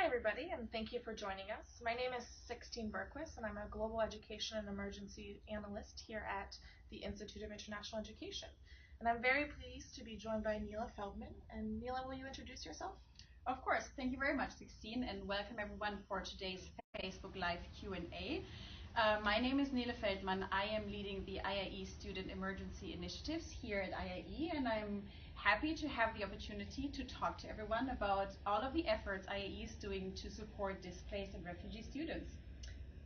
Hi, everybody, and thank you for joining us. My name is Sixtine Berquist, and I'm a Global Education and Emergency Analyst here at the Institute of International Education. And I'm very pleased to be joined by Nele Feldmann. And Nele, will you introduce yourself? Of course. Thank you very much, Sixtine, and welcome everyone for today's Facebook Live Q&A. My name is Nele Feldmann. I am leading the IIE Student Emergency Initiatives here at IIE, and I'm happy to have the opportunity to talk to everyone about all of the efforts IIE is doing to support displaced and refugee students.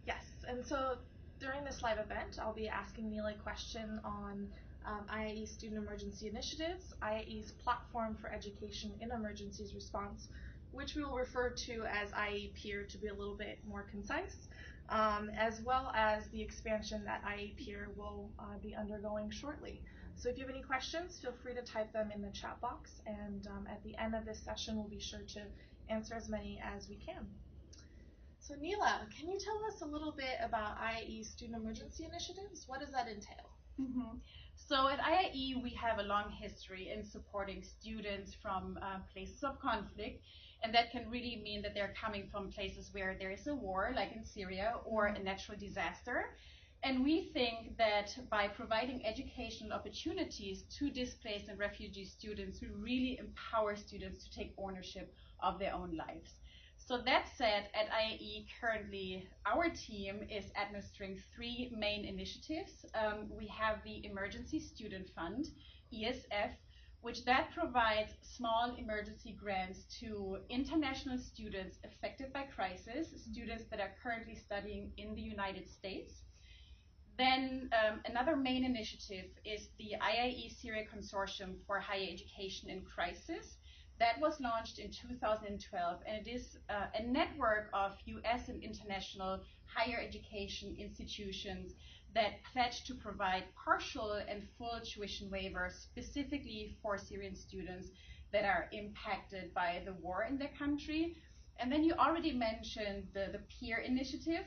Yes, and so during this live event, I'll be asking Nele a question on IIE Student Emergency Initiatives, IIE's platform for education in emergencies response, which we will refer to as IIE PEER to be a little bit more concise, as well as the expansion that IIE PEER will be undergoing shortly. So if you have any questions, feel free to type them in the chat box, and at the end of this session, we'll be sure to answer as many as we can. So Nele, can you tell us a little bit about IIE Student Emergency Initiatives? What does that entail? So at IIE, we have a long history in supporting students from places of conflict, and that can really mean that they're coming from places where there is a war, like in Syria, or a natural disaster. And we think that by providing educational opportunities to displaced and refugee students, we really empower students to take ownership of their own lives. So that said, at IIE currently, our team is administering three main initiatives. We have the Emergency Student Fund, ESF, which that provides small emergency grants to international students affected by crisis, students that are currently studying in the United States. Then another main initiative is the IIE Syria Consortium for Higher Education in Crisis. That was launched in 2012, and it is a network of US and international higher education institutions that pledge to provide partial and full tuition waivers specifically for Syrian students that are impacted by the war in their country. And then you already mentioned the PEER initiative,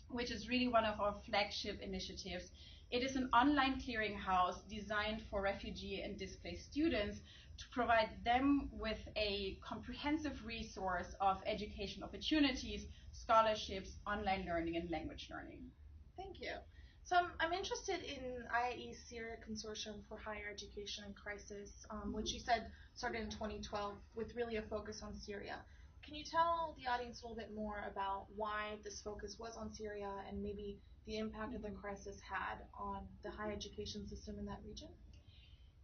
which is really one of our flagship initiatives. It is an online clearinghouse designed for refugee and displaced students to provide them with a comprehensive resource of education opportunities, scholarships, online learning, and language learning. Thank you. So I'm interested in IIE Syria Consortium for Higher Education in Crisis, which you said started in 2012 with really a focus on Syria. Can you tell the audience a little bit more about why this focus was on Syria and maybe the impact that the crisis had on the higher education system in that region?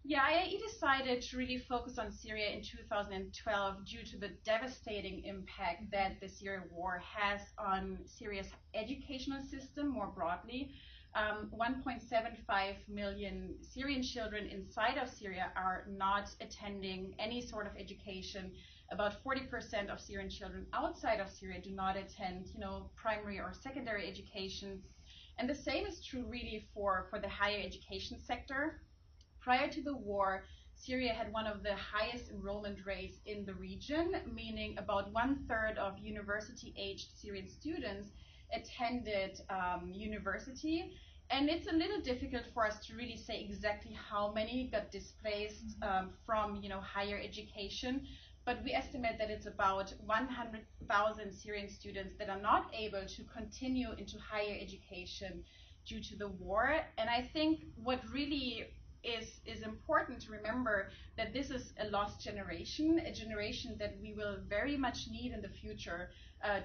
Yeah, IIE decided to really focus on Syria in 2012 due to the devastating impact that the Syria war has on Syria's educational system more broadly. 1.75 million Syrian children inside of Syria are not attending any sort of education. About 40% of Syrian children outside of Syria do not attend, primary or secondary education. And the same is true really for the higher education sector. Prior to the war, Syria had one of the highest enrollment rates in the region, meaning about 1/3 of university-aged Syrian students attended university. And it's a little difficult for us to really say exactly how many got displaced from higher education, but we estimate that it's about 100,000 Syrian students that are not able to continue into higher education due to the war. And I think what really is important to remember that this is a lost generation, a generation that we will very much need in the future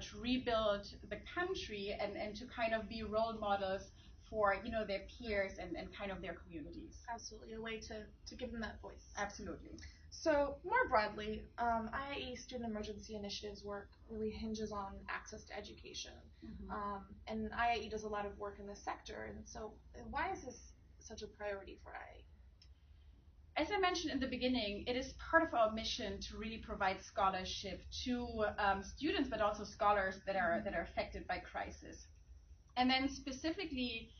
to rebuild the country and to kind of be role models for their peers and kind of their communities. Absolutely, a way to give them that voice. Absolutely. So more broadly, IIE Student Emergency Initiatives work really hinges on access to education. And IIE does a lot of work in this sector. And so why is this such a priority for IIE? As I mentioned in the beginning, it is part of our mission to really provide scholarship to students, but also scholars that are affected by crisis. And then specifically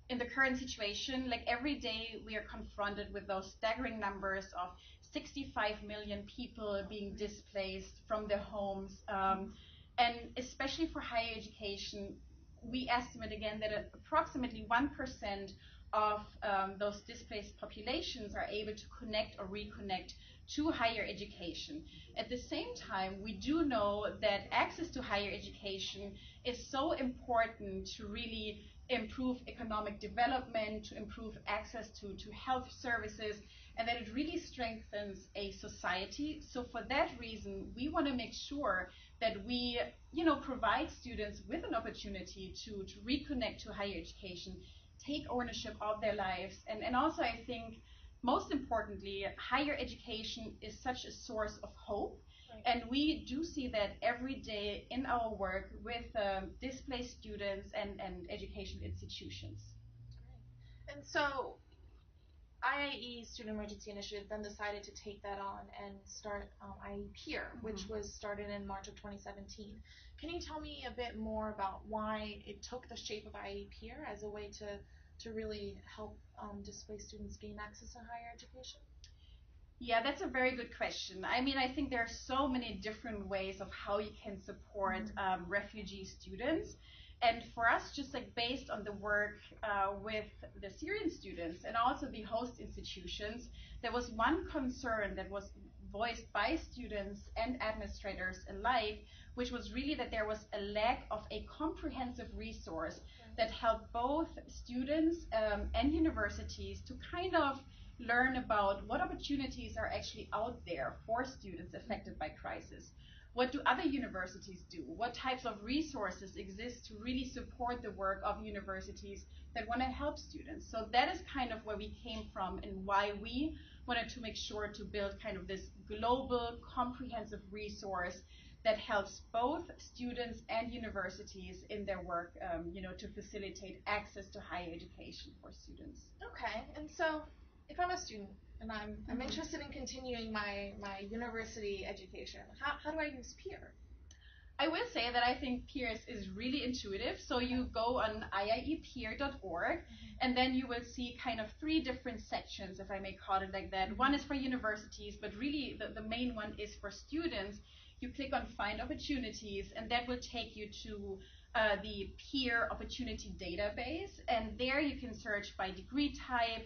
in the current situation, like every day we are confronted with those staggering numbers of 65 million people being displaced from their homes. And especially for higher education, we estimate again that approximately 1% of those displaced populations are able to connect or reconnect to higher education. At the same time, we do know that access to higher education is so important to really improve economic development, to improve access to health services, and that it really strengthens a society. So for that reason, we want to make sure that we, provide students with an opportunity to reconnect to higher education, take ownership of their lives, and also I think most importantly, higher education is such a source of hope. Right. And we do see that every day in our work with displaced students and education institutions. Great. And so IIE Student Emergency Initiative then decided to take that on and start IIE PEER, which was started in March of 2017. Can you tell me a bit more about why it took the shape of IIE PEER as a way to really help displaced students gain access to higher education? Yeah, that's a very good question. I mean, I think there are so many different ways of how you can support refugee students. And for us, just like based on the work with the Syrian students and also the host institutions, there was one concern that was voiced by students and administrators alike, which was really that there was a lack of a comprehensive resource that helped both students and universities to kind of learn about what opportunities are actually out there for students affected by crisis. What do other universities do? What types of resources exist to really support the work of universities that want to help students? So that is kind of where we came from and why we wanted to make sure to build kind of this global, comprehensive resource that helps both students and universities in their work, to facilitate access to higher education for students. Okay, and so if I'm a student and I'm interested in continuing my university education, how do I use PEER? I will say that I think PEER is really intuitive. So you go on iiepeer.org and then you will see kind of 3 different sections, if I may call it like that. One is for universities, but really the main one is for students. You click on Find Opportunities and that will take you to the PEER Opportunity Database. And there you can search by degree type,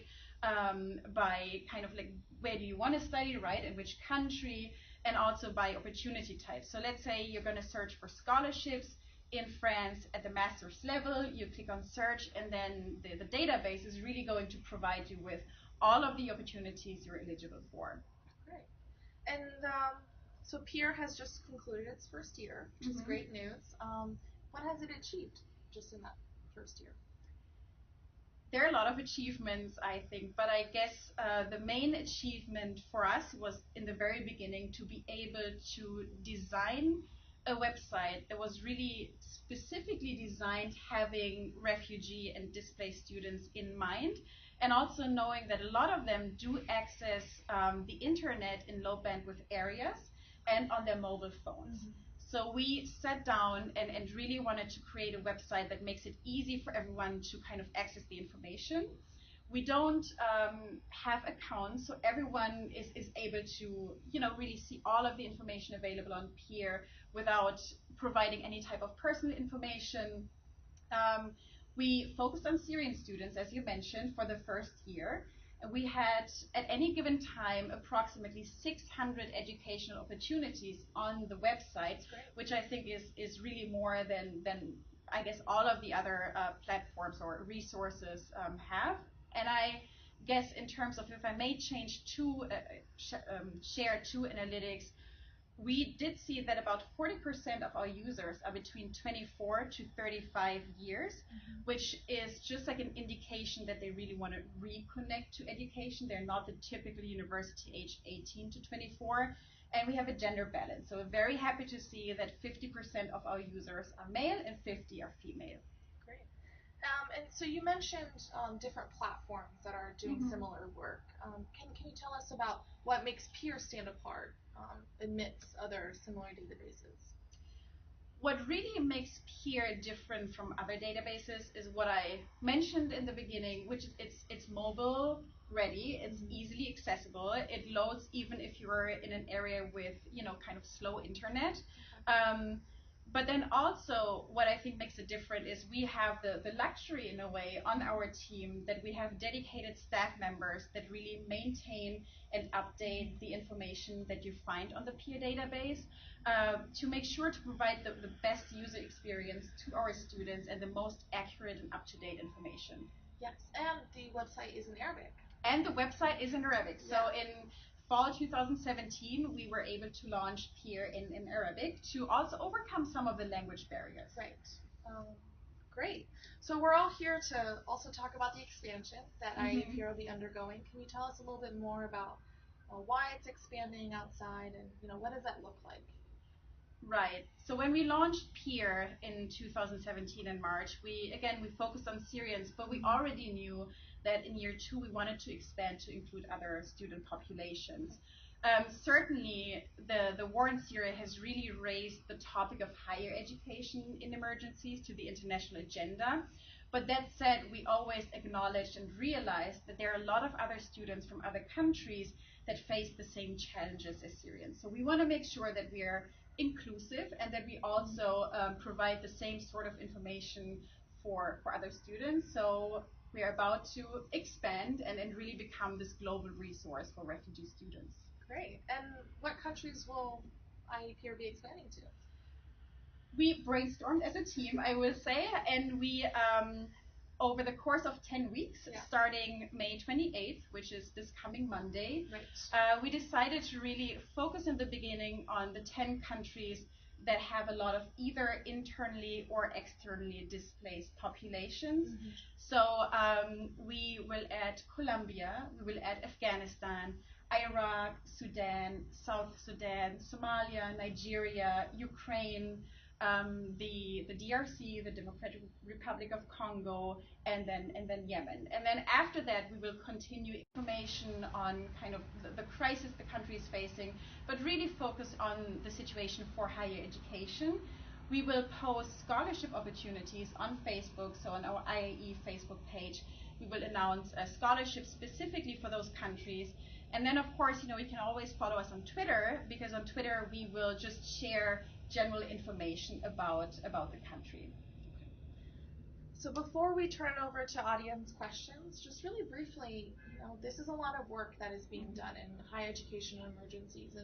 by kind of like where do you want to study, right, in which country, and also by opportunity type. So let's say you're going to search for scholarships in France at the master's level. You click on search and then the database is really going to provide you with all of the opportunities you're eligible for. Great. And so PEER has just concluded its first year, which is great news. What has it achieved just in that first year? There are a lot of achievements, I think, but I guess the main achievement for us was in the very beginning to be able to design a website that was really specifically designed having refugee and displaced students in mind, and also knowing that a lot of them do access the internet in low bandwidth areas and on their mobile phones. So we sat down and really wanted to create a website that makes it easy for everyone to kind of access the information. We don't have accounts, so everyone is able to, really see all of the information available on PEER without providing any type of personal information. We focused on Syrian students, as you mentioned, for the first year. We had, at any given time, approximately 600 educational opportunities on the website, which I think is really more than I guess all of the other platforms or resources have. And I guess in terms of, if I may share 2 analytics, we did see that about 40% of our users are between 24 to 35 years, which is just like an indication that they really want to reconnect to education. They're not the typical university age 18 to 24. And we have a gender balance. So we're very happy to see that 50% of our users are male and 50 are female. Great. And so you mentioned different platforms that are doing similar work. Can you tell us about what makes PEER stand apart amidst other similar databases? What really makes PEER different from other databases is what I mentioned in the beginning, which is it's mobile ready, it's easily accessible, it loads even if you're in an area with kind of slow internet. But then also what I think makes it different is we have the luxury in a way on our team that we have dedicated staff members that really maintain and update the information that you find on the peer database, to make sure to provide the best user experience to our students and the most accurate and up-to-date information. Yes, and the website is in Arabic. And the website is in Arabic. Yeah. So in fall 2017, we were able to launch Peer in Arabic to also overcome some of the language barriers. Right. Great. So we're all here to also talk about the expansion that IIE PEER will be undergoing. Can you tell us a little bit more about why it's expanding outside, and what does that look like? Right. So when we launched Peer in 2017 in March, we focused on Syrians, but we already knew that in year 2 we wanted to expand to include other student populations. Certainly, the war in Syria has really raised the topic of higher education in emergencies to the international agenda. But that said, we always acknowledged and realized that there are a lot of other students from other countries that face the same challenges as Syrians. So we want to make sure that we are inclusive and that we also provide the same sort of information for other students. So we are about to expand and really become this global resource for refugee students. Great. And what countries will IIE PEER be expanding to? We brainstormed as a team, I will say, and we over the course of 10 weeks, starting May 28th, which is this coming Monday, we decided to really focus in the beginning on the 10 countries that have a lot of either internally or externally displaced populations. So we will add Colombia, we will add Afghanistan, Iraq, Sudan, South Sudan, Somalia, Nigeria, Ukraine, the DRC, the Democratic Republic of Congo, and then Yemen. And then after that, we will continue information on kind of the crisis the country is facing, but really focus on the situation for higher education. We will post scholarship opportunities on Facebook, so on our IIE Facebook page. We will announce scholarships specifically for those countries. And then, of course, we can always follow us on Twitter, because on Twitter we will just share general information about the country. So before we turn over to audience questions, just really briefly, this is a lot of work that is being done in higher education emergencies.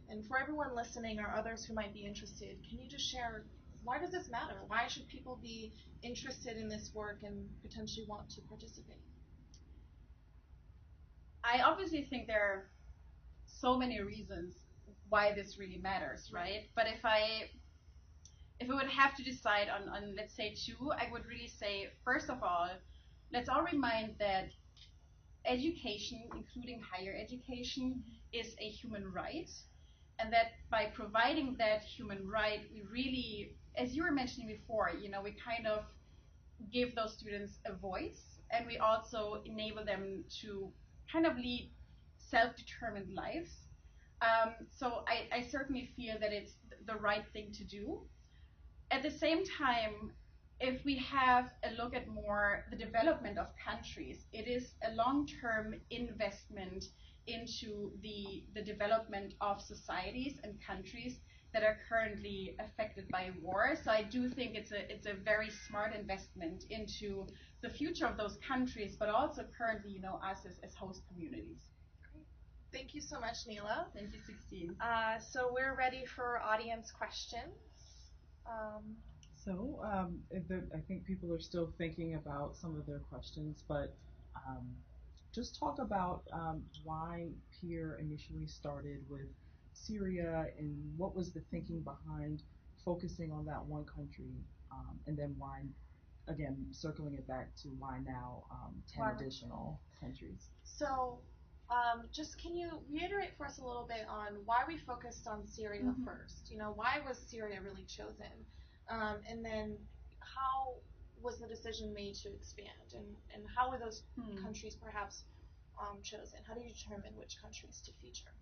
And for everyone listening or others who might be interested, can you just share, why does this matter? Why should people be interested in this work and potentially want to participate? I obviously think there are so many reasons why this really matters, right? But if we would have to decide on let's say 2, I would really say, first of all, let's all remind that education, including higher education, is a human right, and that by providing that human right, we really, as you were mentioning before, we kind of give those students a voice, and we also enable them to kind of lead self-determined lives. So I certainly feel that it's the right thing to do. At the same time, if we have a look at more the development of countries, it is a long-term investment into the development of societies and countries that are currently affected by war. So I do think it's a very smart investment into the future of those countries, but also currently, us as host communities. Great. Thank you so much, Nele. Thank you, Sixtine. So we're ready for audience questions. I think people are still thinking about some of their questions, but just talk about why PEER initially started with Syria, and what was the thinking behind focusing on that one country, and then why, again, circling it back to why now 10 additional countries. So just can you reiterate for us a little bit on why we focused on Syria first? Why was Syria really chosen? And then how was the decision made to expand? And how were those countries perhaps chosen? How do you determine which countries to feature?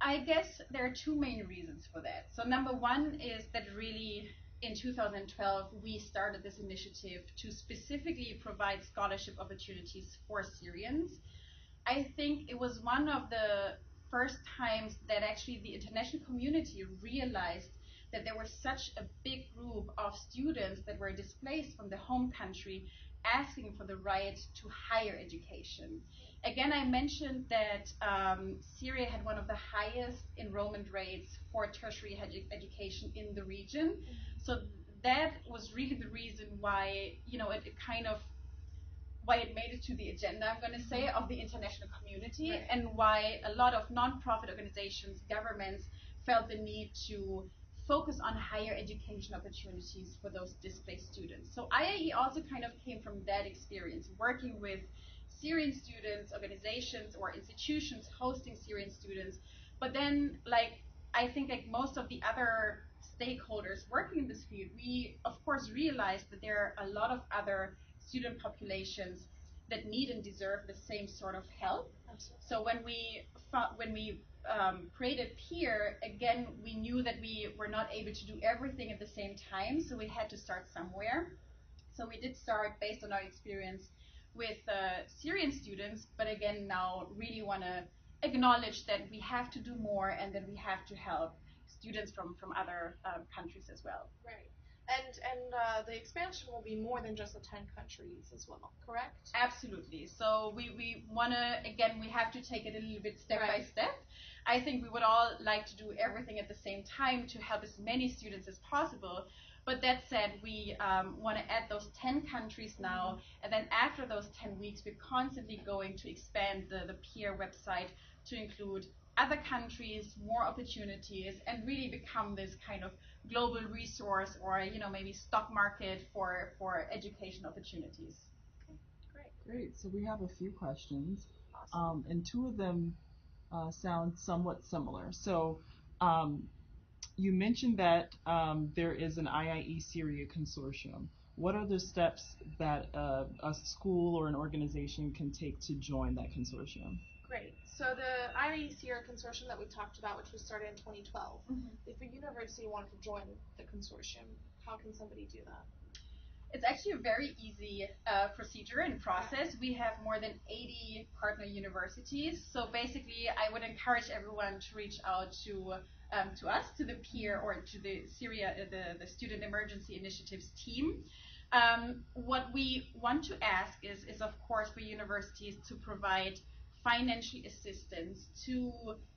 I guess there are 2 main reasons for that. So number 1 is that really in 2012 we started this initiative to specifically provide scholarship opportunities for Syrians. I think it was one of the first times that actually the international community realized that there was such a big group of students that were displaced from the home country asking for the right to higher education. Again, I mentioned that Syria had one of the highest enrollment rates for tertiary education in the region. So that was really the reason why, it kind of why it made it to the agenda, I'm going to say, of the international community, Right. and why a lot of nonprofit organizations, governments felt the need to focus on higher education opportunities for those displaced students. So IIE also kind of came from that experience, working with Syrian students, organizations, or institutions hosting Syrian students. But then, I think like most of the other stakeholders working in this field, we of course realized that there are a lot of other student populations that need and deserve the same sort of help. Absolutely. So when we created Peer, again, we knew that we were not able to do everything at the same time, so we had to start somewhere. So we did start based on our experience with Syrian students, but again, now really want to acknowledge that we have to do more and that we have to help students from other countries as well. Right. And the expansion will be more than just the 10 countries as well, correct? Absolutely. So we want to, again, we have to take it a little bit step by step. I think we would all like to do everything at the same time to help as many students as possible. But that said, we want to add those 10 countries now. And then after those 10 weeks, we're constantly going to expand the Peer website to include other countries, more opportunities, and really become this kind of global resource, or maybe stock market for education opportunities. Great. Great. So we have a few questions, Awesome. and two of them sound somewhat similar. So um, you mentioned that there is an IIE Syria consortium. What are the steps that a school or an organization can take to join that consortium? Great. So the IIE PEER consortium that we talked about, which was started in 2012, if a university wanted to join the consortium, how can somebody do that? It's actually a very easy procedure and process. We have more than 80 partner universities. So basically, I would encourage everyone to reach out to us, to the Peer, or to the Syria, the Student Emergency Initiatives team. What we want to ask is of course, for universities to provide financial assistance to,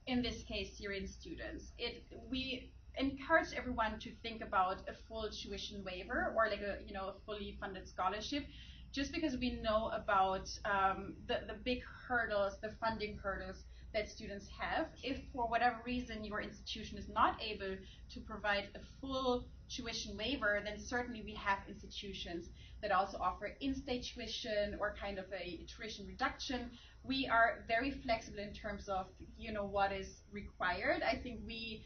in this case, Syrian students. We encourage everyone to think about a full tuition waiver, or like a fully funded scholarship, just because we know about the big hurdles, the funding hurdles that students have. If for whatever reason your institution is not able to provide a full tuition waiver, then certainly we have institutions that also offer in-state tuition or kind of a tuition reduction. We are very flexible in terms of what is required. I think we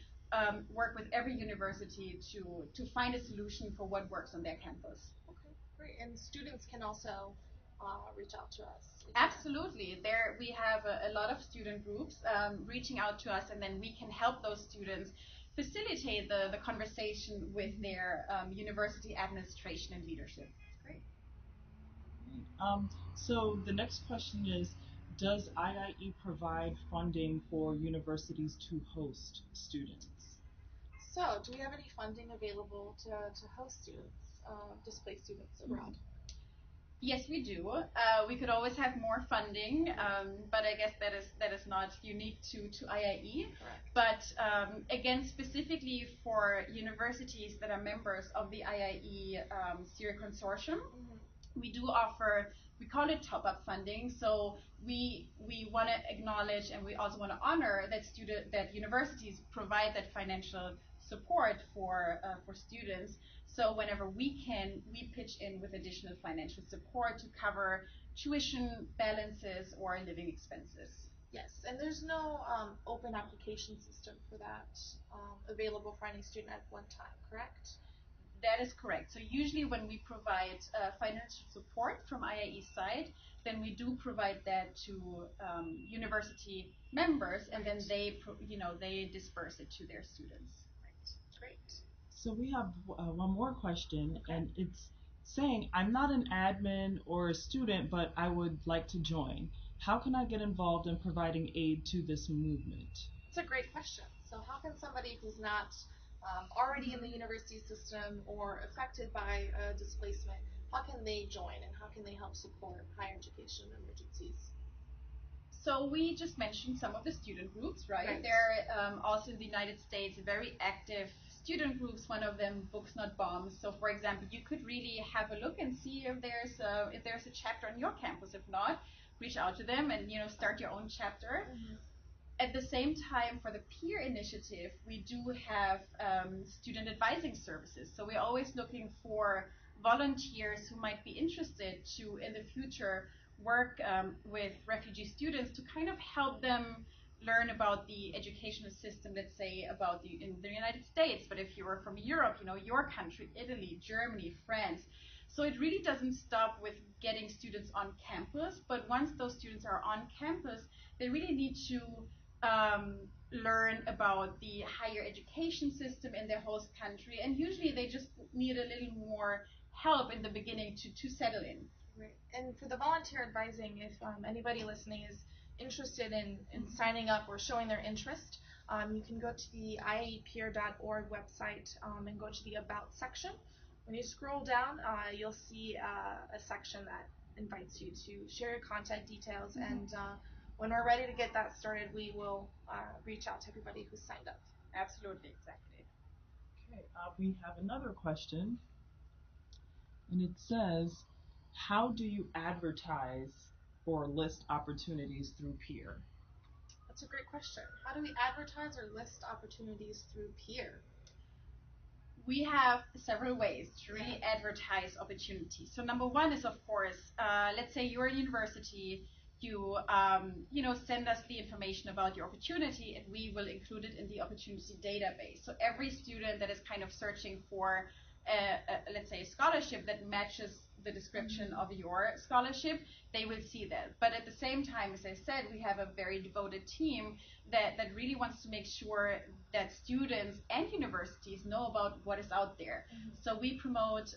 work with every university to find a solution for what works on their campus. Okay, great. And students can also reach out to us. Absolutely. There we have a lot of student groups reaching out to us, and then we can help those students facilitate the conversation with their university administration and leadership. Great. So the next question is, does IIE provide funding for universities to host students? So, do we have any funding available to host students, displaced students abroad? Yes, we do. We could always have more funding, but I guess that is not unique to IIE. Correct. But again, specifically for universities that are members of the IIE Syria Consortium, we do offer, we call it top-up funding. So we want to acknowledge, and we also want to honor that universities provide that financial support for students. So whenever we can, we pitch in with additional financial support to cover tuition balances or living expenses. Yes, and there's no open application system for that available for any student at one time, correct? That is correct. So usually when we provide financial support from IIE side, then we do provide that to university members, and then they disperse it to their students. Right. Great. So we have one more question, Okay. and it's saying, I'm not an admin or a student, but I would like to join. How can I get involved in providing aid to this movement? It's a great question. So, how can somebody who's not already in the university system or affected by displacement, how can they join and how can they help support higher education emergencies? So we just mentioned some of the student groups, right? Right. There are also in the United States very active student groups. One of them, Books Not Bombs. So, for example, you could really have a look and see if there's a chapter on your campus. If not, reach out to them and start your own chapter. Mm-hmm. At the same time, for the peer initiative, we do have student advising services. So we're always looking for volunteers who might be interested to, in the future, work with refugee students to kind of help them learn about the educational system, let's say, in the United States. But if you're from Europe, your country, Italy, Germany, France. So it really doesn't stop with getting students on campus, but once those students are on campus, they really need to learn about the higher education system in their host country, and usually they just need a little more help in the beginning to settle in. Right. And for the volunteer advising, if anybody listening is interested in signing up or showing their interest, you can go to the IIEPeer.org website and go to the About section. When you scroll down, you'll see a section that invites you to share your contact details, and when we're ready to get that started, we will reach out to everybody who's signed up. Absolutely, exactly. Okay, we have another question, and it says, how do you advertise or list opportunities through peer? That's a great question. How do we advertise or list opportunities through peer? We have several ways to really advertise opportunities. So number one is, of course, let's say you're a university, you send us the information about your opportunity, and we will include it in the opportunity database. So every student that is kind of searching for, let's say, a scholarship that matches the description of your scholarship, they will see that. But at the same time, as I said, we have a very devoted team that really wants to make sure that students and universities know about what is out there. So we promote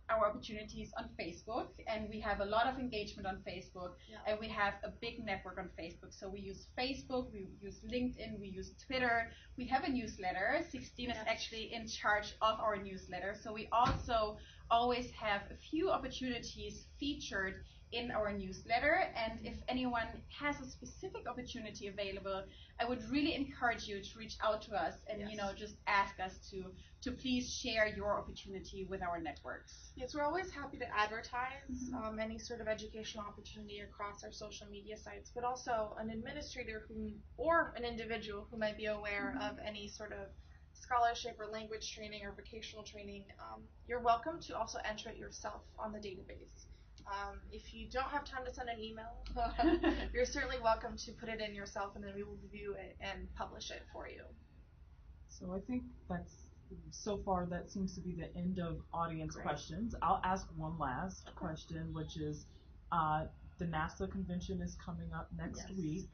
our opportunities on Facebook, and we have a lot of engagement on Facebook, and we have a big network on Facebook. So we use Facebook, we use LinkedIn, we use Twitter, we have a newsletter. Sixtine is actually in charge of our newsletter. So we also always have a few opportunities featured in our newsletter, and if anyone has a specific opportunity available, I would really encourage you to reach out to us and just ask us to please share your opportunity with our networks. Yes, we're always happy to advertise any sort of educational opportunity across our social media sites, but also an administrator or an individual who might be aware of any sort of scholarship or language training or vocational training, you're welcome to also enter it yourself on the database. If you don't have time to send an email, you're certainly welcome to put it in yourself, and then we will review it and publish it for you. So I think so far that seems to be the end of audience questions. I'll ask one last question, which is, the NASA convention is coming up next week.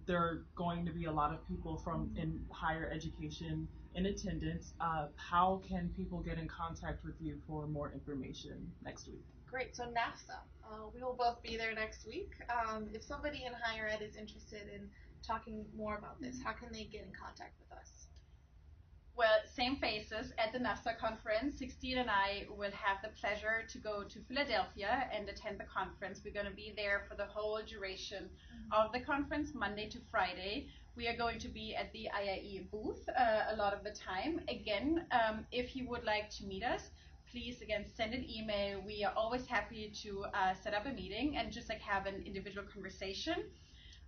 There are going to be a lot of people from in higher education in attendance. How can people get in contact with you for more information next week? Great. So NAFSA, we will both be there next week. If somebody in higher ed is interested in talking more about this, how can they get in contact with us? Well, same faces at the NAFSA conference. Sixtine and I will have the pleasure to go to Philadelphia and attend the conference. We're going to be there for the whole duration of the conference, Monday to Friday. We are going to be at the IIE booth a lot of the time. Again, if you would like to meet us, please, again, send an email. We are always happy to set up a meeting and just have an individual conversation.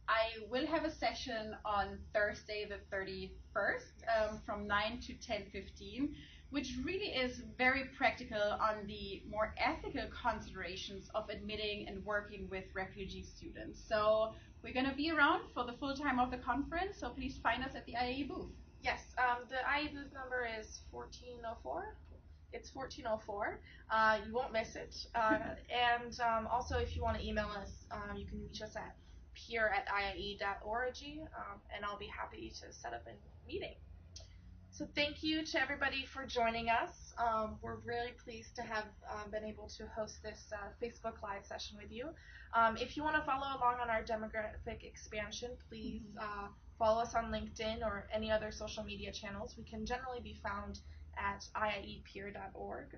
I will have a session on Thursday the 31st from 9 to 10:15, which really is very practical on the more ethical considerations of admitting and working with refugee students. So we're going to be around for the full time of the conference, so please find us at the IIE booth. Yes, the IIE booth number is 1404. It's 1404. You won't miss it. And also, if you want to email us, you can reach us at peer@iie.org, and I'll be happy to set up a meeting. So thank you to everybody for joining us. We're really pleased to have been able to host this Facebook Live session with you. If you want to follow along on our demographic expansion, please follow us on LinkedIn or any other social media channels. We can generally be found at iiepeer.org.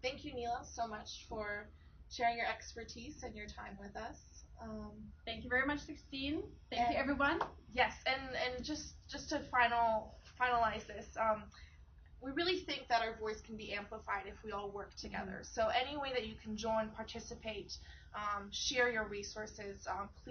Thank you, Nele, so much for sharing your expertise and your time with us. Thank you very much, Sixtine. Thank you, everyone. Yes, and just to finalize this, we really think that our voice can be amplified if we all work together. So any way that you can join, participate, share your resources, please.